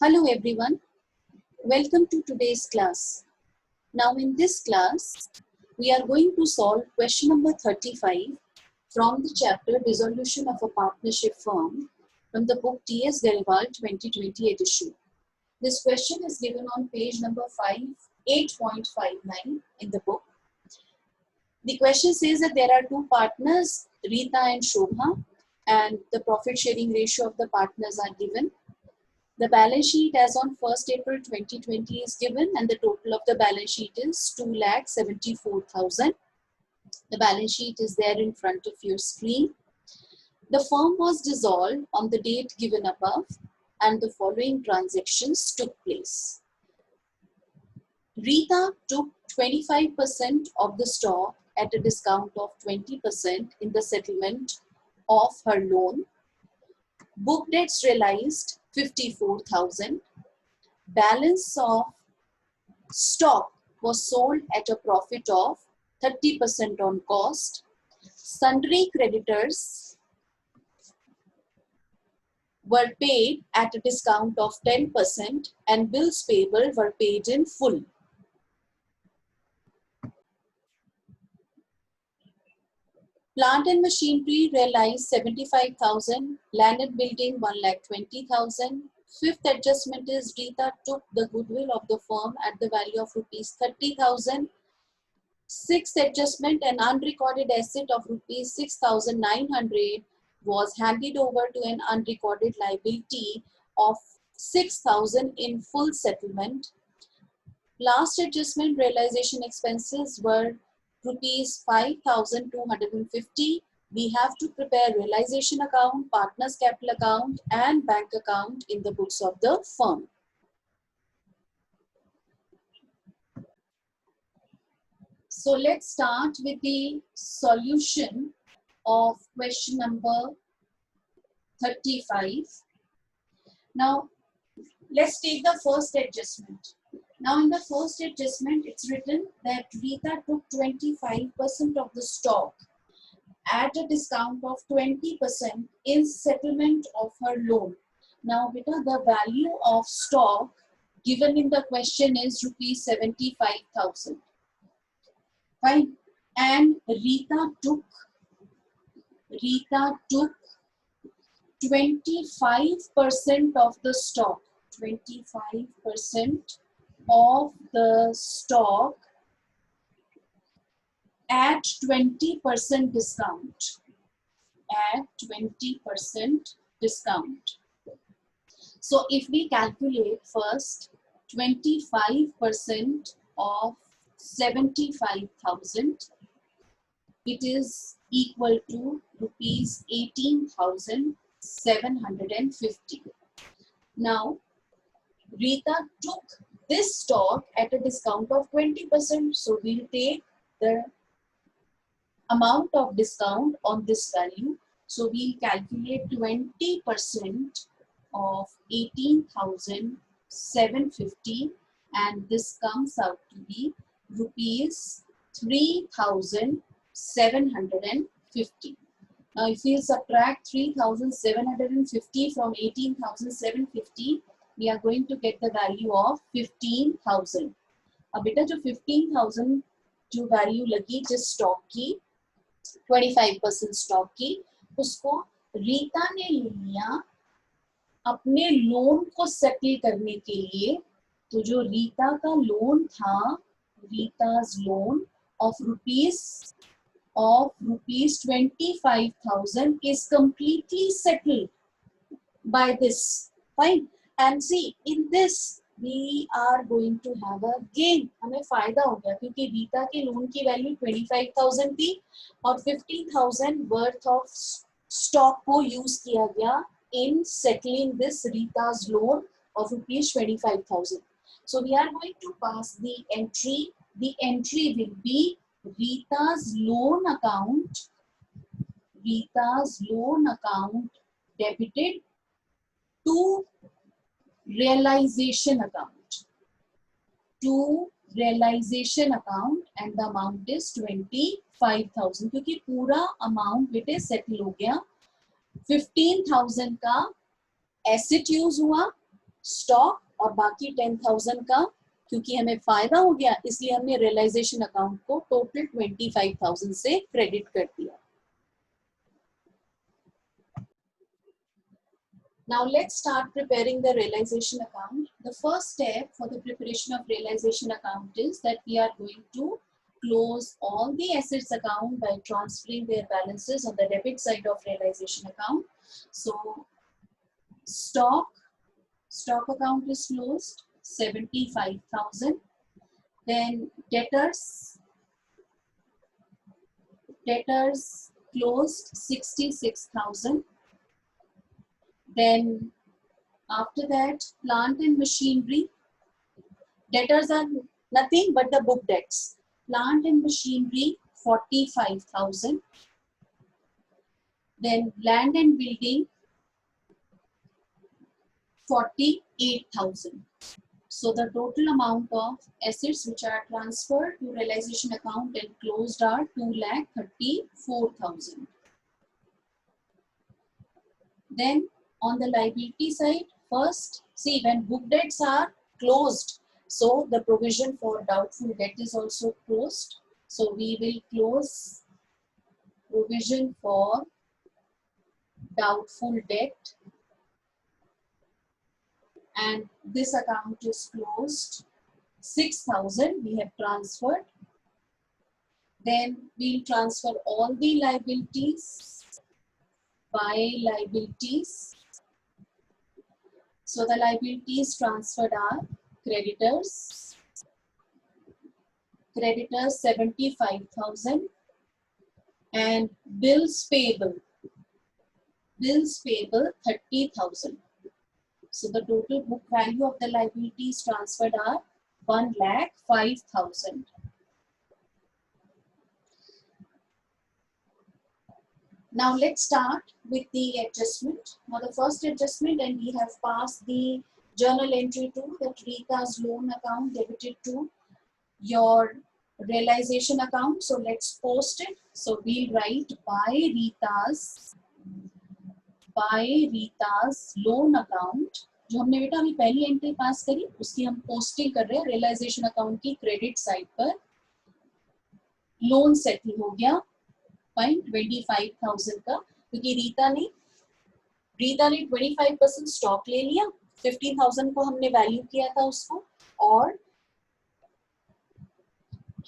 Hello everyone, welcome to today's class. Now in this class, we are going to solve question number 35 from the chapter Dissolution of a Partnership Firm from the book T.S. Gariwal 2020 edition. This question is given on page number 8.59 in the book. The question says that there are two partners, Rita and Shobha, and the profit sharing ratio of the partners are given. The balance sheet as on 1st April 2020 is given and the total of the balance sheet is 2,74,000. The balance sheet is there in front of your screen. The firm was dissolved on the date given above and the following transactions took place. Rita took 25% of the stock at a discount of 20% in the settlement of her loan. Book debts realized 54,000. Balance of stock was sold at a profit of 30% on cost. Sundry creditors were paid at a discount of 10% and bills payable were paid in full. Plant and machinery realized 75,000, land and building 1,20,000. Fifth adjustment is Rita took the goodwill of the firm at the value of rupees 30,000. Sixth adjustment, an unrecorded asset of rupees 6,900 was handed over to an unrecorded liability of 6,000 in full settlement. Last adjustment, realization expenses were rupees 5,250. We have to prepare realization account, partners capital account and bank account in the books of the firm. So let's start with the solution of question number 35. Now let's take the first adjustment. Now in the first adjustment, it's written that Rita took 25% of the stock at a discount of 20% in settlement of her loan. Now beta, the value of stock given in the question is rupees 75,000. Fine. And Rita took 25% of the stock. 25% of the stock at 20% discount. At 20% discount. So if we calculate first 25% of 75,000, it is equal to rupees 18,750. Now Rita took this stock at a discount of 20%. So we'll take the amount of discount on this value. So we'll calculate 20% of 18,750 and this comes out to be rupees 3,750. Now if we subtract 3,750 from 18,750, we are going to get the value of 15,000. अब बेटा जो 15,000 जो value लगी जिस stock की 25% stock की, उसको रीता ने ले लिया अपने लोन को सेटल करने के लिए. तो जो रीता का लोन था, रीता's loan of rupees 25,000 is completely settled by this. Fine. And see, in this we are going to have a gain. हमें फायदा हो गया क्योंकि रीता के लोन की वैल्यू 25,000 थी और 15,000 worth of stock को यूज किया गया in settling this Rita's loan of rupees 25,000. So we are going to pass the entry. The entry will be Rita's loan account. Rita's loan account debited to realization account. To realization account and the amount is 25,000 क्योंकि पूरा amount बेटे settle हो गया. 15,000 का asset use हुआ stock और बाकी 10,000 का, क्योंकि हमें फायदा हो गया इसलिए हमने रियलाइजेशन अकाउंट को टोटल 25,000 से क्रेडिट कर दिया. Now let's start preparing the realization account. The first step for the preparation of realization account is that we are going to close all the assets account by transferring their balances on the debit side of realization account. So stock account is closed, 75,000. Then debtors closed, 66,000. Then after that, plant and machinery. Debtors are nothing but the book debts. Plant and machinery, 45,000. Then land and building, 48,000. So the total amount of assets which are transferred to realization account and closed are 2,34,000. Then on the liability side, first, see when book debts are closed, so the provision for doubtful debt is also closed. So we will close provision for doubtful debt, and this account is closed. 6,000 we have transferred. Then we'll transfer all the liabilities by liabilities. So the liabilities transferred are creditors 75,000, and bills payable 30,000. So the total book value of the liabilities transferred are 1,05,000. Now let's start with the adjustment. Now the first adjustment, and we have passed the journal entry to that Rita's loan account debited to your realization account. So let's post it. So we'll write by Rita's loan account. जो हमने बेटा अभी पहली entry पास करी उसकी हम posting कर रहे हैं रियलाइजेशन अकाउंट की क्रेडिट साइड पर. लोन सेटल हो गया 25,000 का, क्योंकि रीता ने 25% स्टॉक ले लिया, 15,000 को हमने वैल्यू किया था उसको, और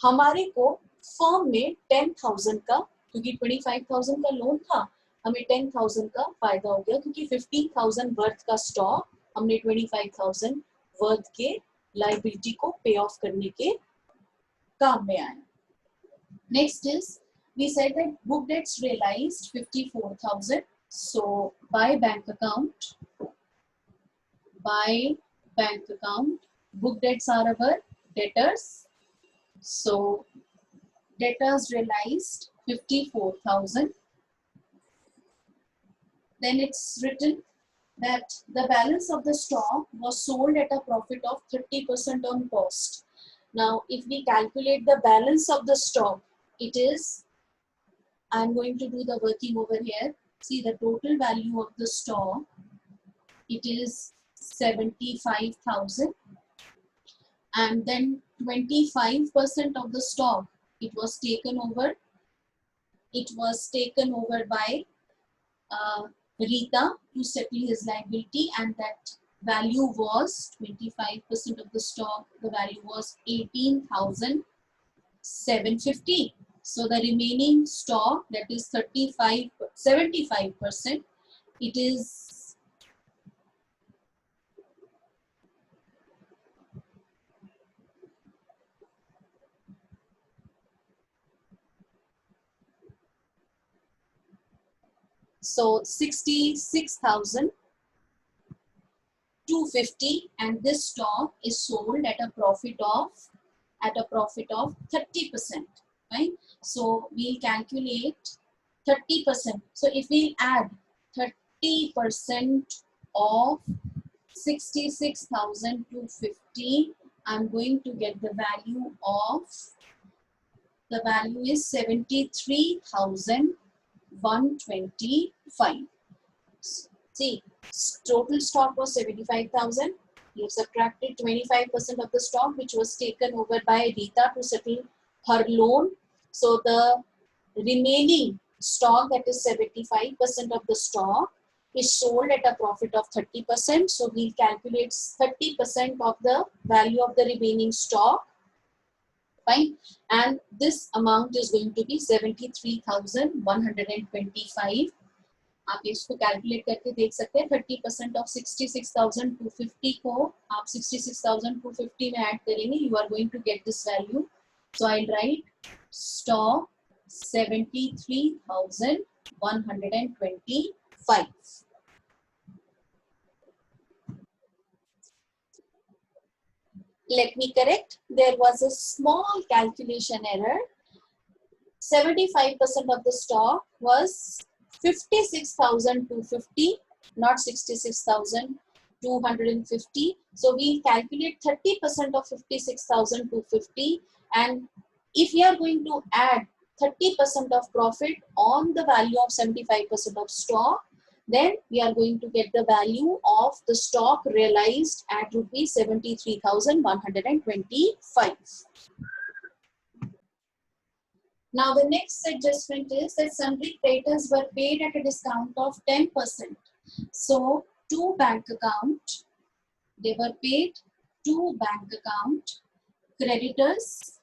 हमारे को फर्म में 10,000 का, क्योंकि 25,000 का लोन था, हमें 10,000 का फायदा हो गया, क्योंकि 15,000 वर्थ का स्टॉक हमने 25,000 वर्थ के लाइबिलिटी को पे ऑफ करने के काम में आया. Next is we said that book debts realized 54,000. So by bank account, book debts are our debtors. So debtors realized 54,000. Then it's written that the balance of the stock was sold at a profit of 30% on cost. Now if we calculate the balance of the stock, it is, I'm going to do the working over here. See the total value of the stock, it is 75,000, and then 25% of the stock, it was taken over by Rita to settle his liability, and that value was 25% of the stock, the value was 18,750. So the remaining stock, that is 75%, it is so 66,250, and this stock is sold at a profit of 30%, right? So we'll calculate 30%. So if we add 30% of 66,250, I'm going to get the value is 73,125. See, total stock was 75,000. We have subtracted 25% of the stock which was taken over by Rita to settle her loan. So the remaining stock, that is 75% of the stock, is sold at a profit of 30%. So we'll calculate 30% of the value of the remaining stock. Fine. And this amount is going to be 73,125. आप इसको calculate करके देख सकते हैं. 30% of 66,250 को आप 66,250 में add करेंगे. You are going to get this value. So I'll write stock 73,125. Let me correct. There was a small calculation error. 75% of the stock was 56,250, not 66,250. So we calculate 30% of 56,250, and if you are going to add 30% of profit on the value of 75% of stock, then we are going to get the value of the stock realized at rupees 73,125. Now the next adjustment is that sundry creditors were paid at a discount of 10%. So to bank account, they were paid to bank account creditors.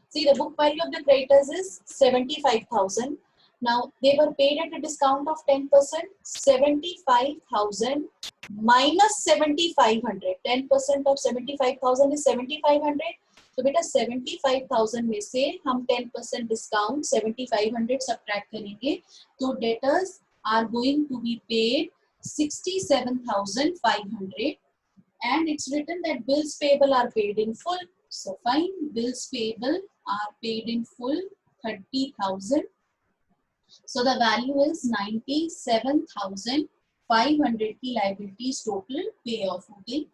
See, the book value of the creditors is 75,000. Now they were paid at a discount of 10%. 75,000 minus 7,500. 10% of 75,000 is 7,500. तो बेटा 75,000 में से हम 10% discount 7,500 subtract करेंगे, तो debtors are going to be paid 67,500, and it's written that bills payable are paid in full. So fine, bills payable are paid in full 30,000. So the value is 97,500 की liabilities total pay off होगी.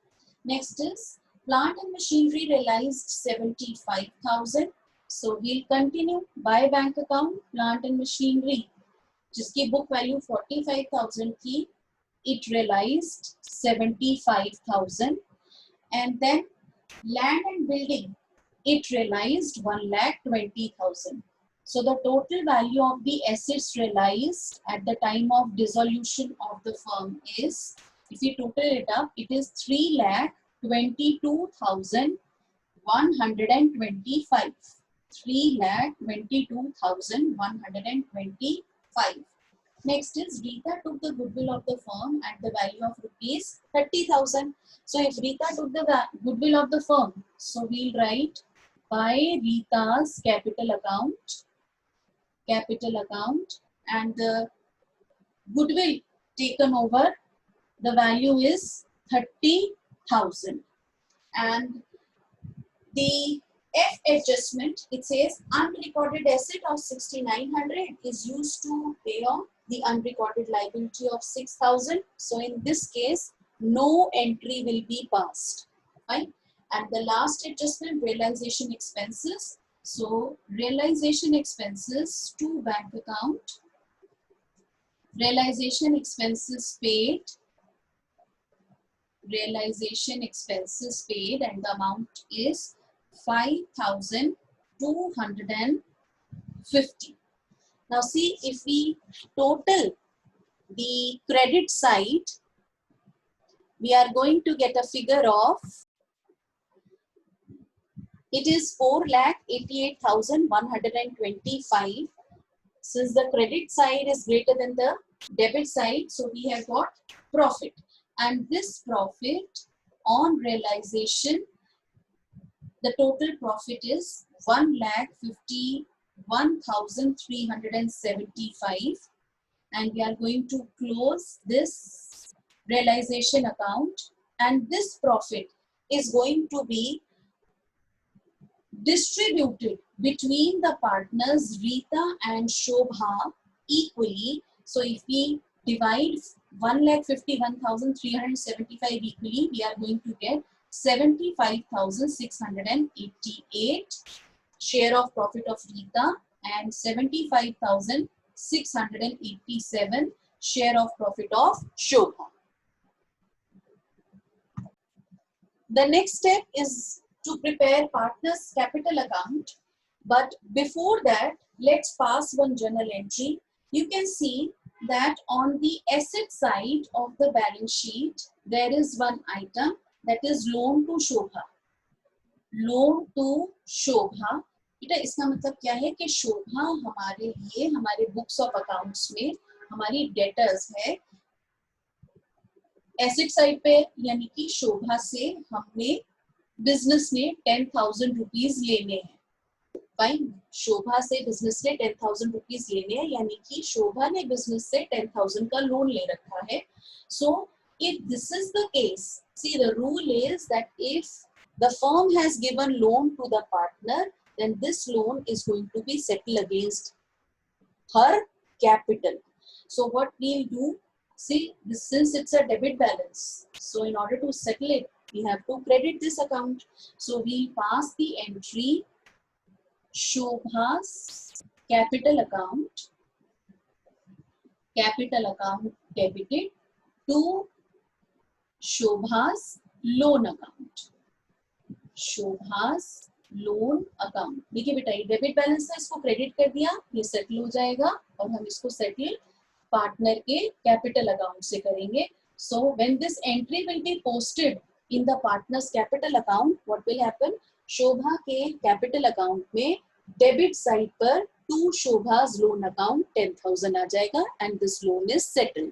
Next is plant and machinery realized 75,000. So we'll continue by bank account. Plant and machinery, जिसकी book value 45,000 थी, it realized 75,000. And then land and building, it realized 1,20,000. So the total value of the assets realized at the time of dissolution of the firm is, if we total it up, it is 3,22,125. 3,22,125. Next is Rita took the goodwill of the firm at the value of rupees 30,000. So if Rita took the goodwill of the firm, so we'll write by Rita's capital account, and the goodwill taken over, the value is 30,000. And the F adjustment, it says unrecorded asset of 6,900 is used to pay off the unrecorded liability of 6,000. So in this case, no entry will be passed. Fine. And the last adjustment, realization expenses. So realization expenses to bank account. Realization expenses paid. Realization expenses paid, and the amount is 5,250. Now see, if we total the credit side, we are going to get a figure of, it is 4,88,125. Since the credit side is greater than the debit side, so we have got profit. And this profit on realization, the total profit is 1,51,375, and we are going to close this realization account, and this profit is going to be distributed between the partners Rita and Shobha equally. So if we divide 1,51,375 equally, we are going to get 75,688 share of profit of Rita and 75,687 share of profit of Shobha. The next step is to prepare partner's capital account. But before that, let's pass one journal entry. You can see that on the asset side of the balance sheet, there is one item that is loan to Shobha. Loan to Shobha. बेटा इसका मतलब क्या है कि शोभा हमारे लिए हमारे books of accounts में हमारी डेटर्स है एसेट साइड पे, यानी कि शोभा से हमने बिजनेस ने 10,000 रुपीज लेने हैं. फाइन, शोभा से बिजनेस ने 10,000 रुपीज लेने हैं, यानी कि शोभा ने बिजनेस से 10,000 का लोन ले रखा है. So if this is the case, see the rule is that if the firm has given loan to the partner, then this loan is going to be settled against her capital. So what we'll do, see, since it's a debit balance, so in order to settle it, we have to credit this account. So we'll pass the entry Shobha's capital account debited to Shobha's loan account. Shobha's loan account. देखिए बेटा ये debit balance है, इसको credit कर दिया, ये settle हो जाएगा और हम इसको सेटल पार्टनर के कैपिटल अकाउंट से करेंगे. So when this entry will be posted in the partners capital account, what will happen, Shobha के कैपिटल अकाउंट में डेबिट साइड पर टू शोभास लोन अकाउंट 10,000 आ जाएगा and this loan is settled.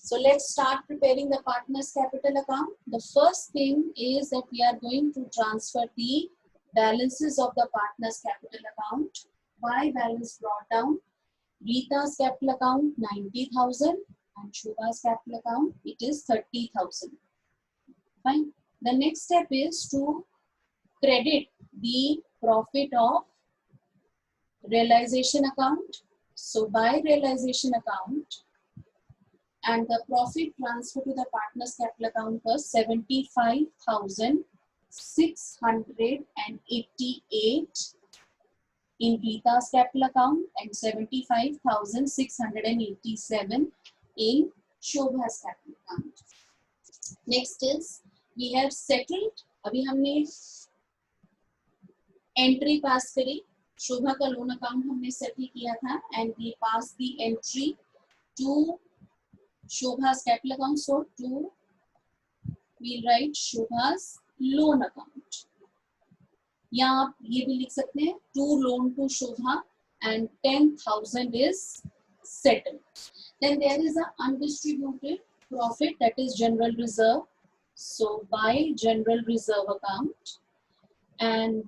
So let's start preparing the partner's capital account. The first thing is that we are going to transfer the balances of the partner's capital account. Why balance brought down? Rita's capital account 90,000 and Shobha's capital account it is 30,000. Fine. The next step is to credit the profit of realization account. So by realization account, and the profit transfer to the partner's capital account was 75,688 in Rita's capital account and 75,687 in Shobha's capital account. Next is we have settled. अभी हमने entry पास करी, शोभा का loan account हमने settle किया था and we pass the entry to Shobha's capital account. So to we'll write Shobha's loan account. या आप ये भी लिख सकते हैं to loan to Shobha and 10,000 is settled. Then there is an undistributed profit that is general reserve. So by general reserve account and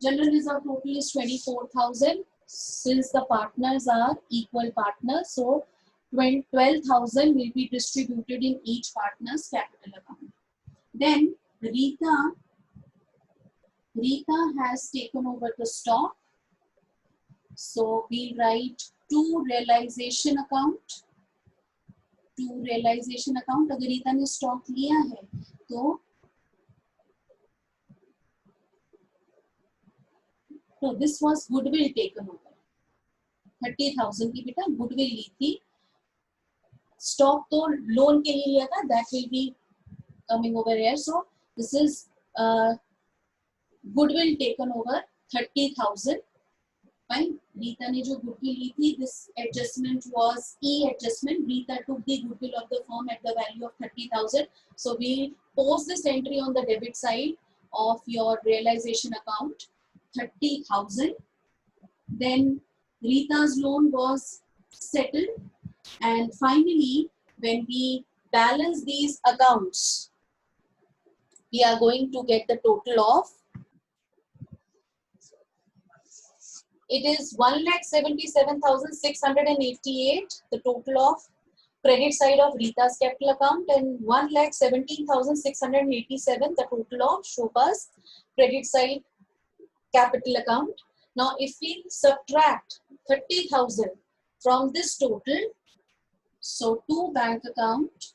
general reserve total is 24,000. Since the partners are equal partners, so 12,000 will be distributed in each partner's capital account. Then Rita has taken over the stock. So we write to realization account. To realization account, अगर रीता ने stock लिया है तो this was goodwill taken over. 30,000 की बेटा goodwill ली थी. Stock तो loan के लिए लिया था, that will be coming over here. So this is goodwill taken over 30,000. Fine. Rita ने जो goodwill ली थी, this adjustment was E adjustment. Rita took the goodwill of the firm at the value of 30,000. So we post this entry on the debit side of your realization account, 30,000. Then Rita's loan was settled. And finally, when we balance these accounts, we are going to get the total of, it is 1,77,688, the total of credit side of Rita's capital account, and 1,17,687, the total of Shobha's credit side capital account. Now, if we subtract 30,000 from this total, so to bank account,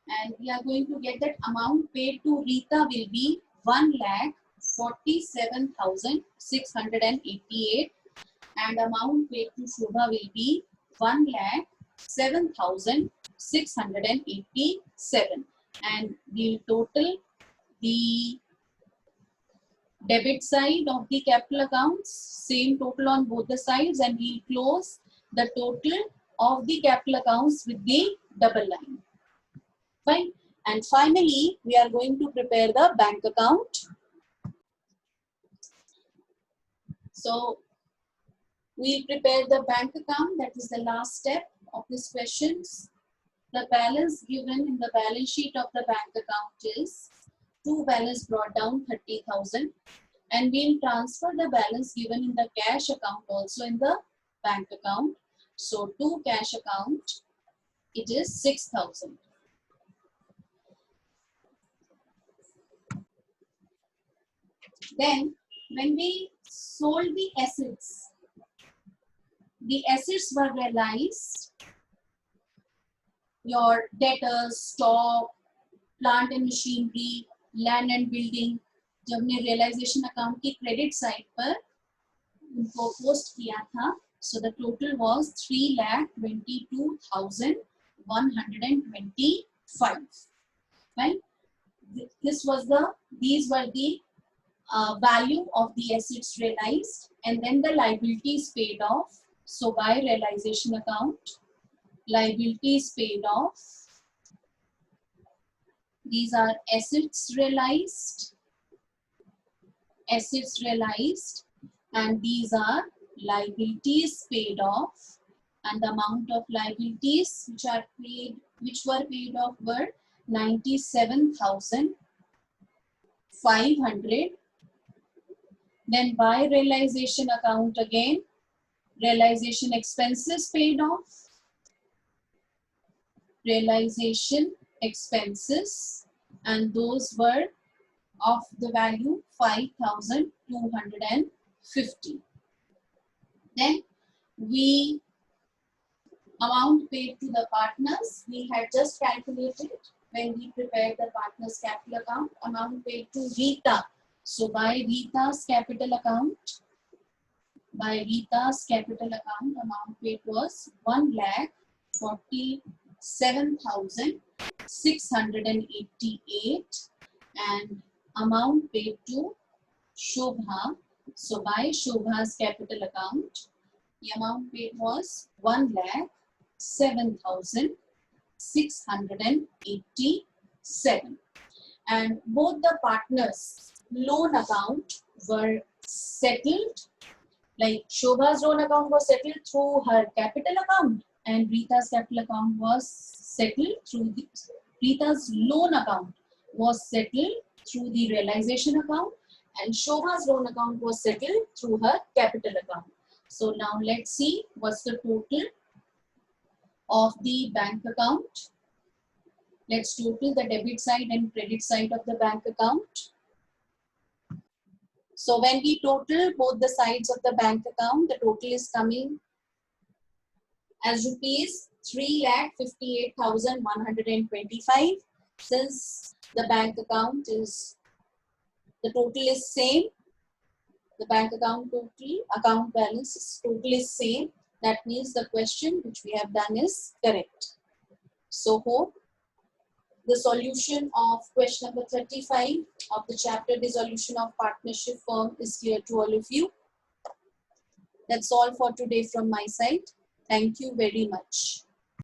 and we are going to get that amount paid to Rita will be 1,04,000. 47,688 and amount paid to Shobha will be 1,07,687 and we'll total the debit side of the capital accounts, same total on both the sides, and we'll close the total of the capital accounts with the double line. Fine. And finally, we are going to prepare the bank account. So, we'll prepare the bank account. That is the last step of this questions. The balance given in the balance sheet of the bank account is to balance brought down 30,000. And we'll transfer the balance given in the cash account also in the bank account. So to cash account, it is 6,000. Then when we sold the assets were realized. Your debtors, stock, plant and machinery, land and building, जब हमने realization account की credit side पर उनको post किया था, so the total was 3,22,125. Right? These were the value of the assets realized, and then the liabilities paid off. So by realization account, liabilities paid off. These are assets realized, and these are liabilities paid off. And the amount of liabilities which were paid off were 97,500. Then by realization account again, realization expenses paid off. Realization expenses, and those were of the value 5,250. Then we amount paid to the partners, we had just calculated when we prepared the partners capital account, amount paid to Rita. So by Rita's capital account, amount paid was 1,47,688 and amount paid to Shobha. So by Shobha's capital account, the amount paid was 1,07,687 and both the partners' loan account were settled. Like Shobha's loan account was settled through her capital account and Rita's capital account was settled through Rita's loan account was settled through the realization account and Shobha's loan account was settled through her capital account. So now let's see what's the total of the bank account. Let's total the debit side and credit side of the bank account. So when we total both the sides of the bank account, the total is coming as rupees 3,58,125. Since the bank account is, the total is same, the bank account account balance total is same. That means the question which we have done is correct. So hope the solution of question number 35 of the chapter dissolution of partnership firm is clear to all of you. That's all for today from my side. Thank you very much.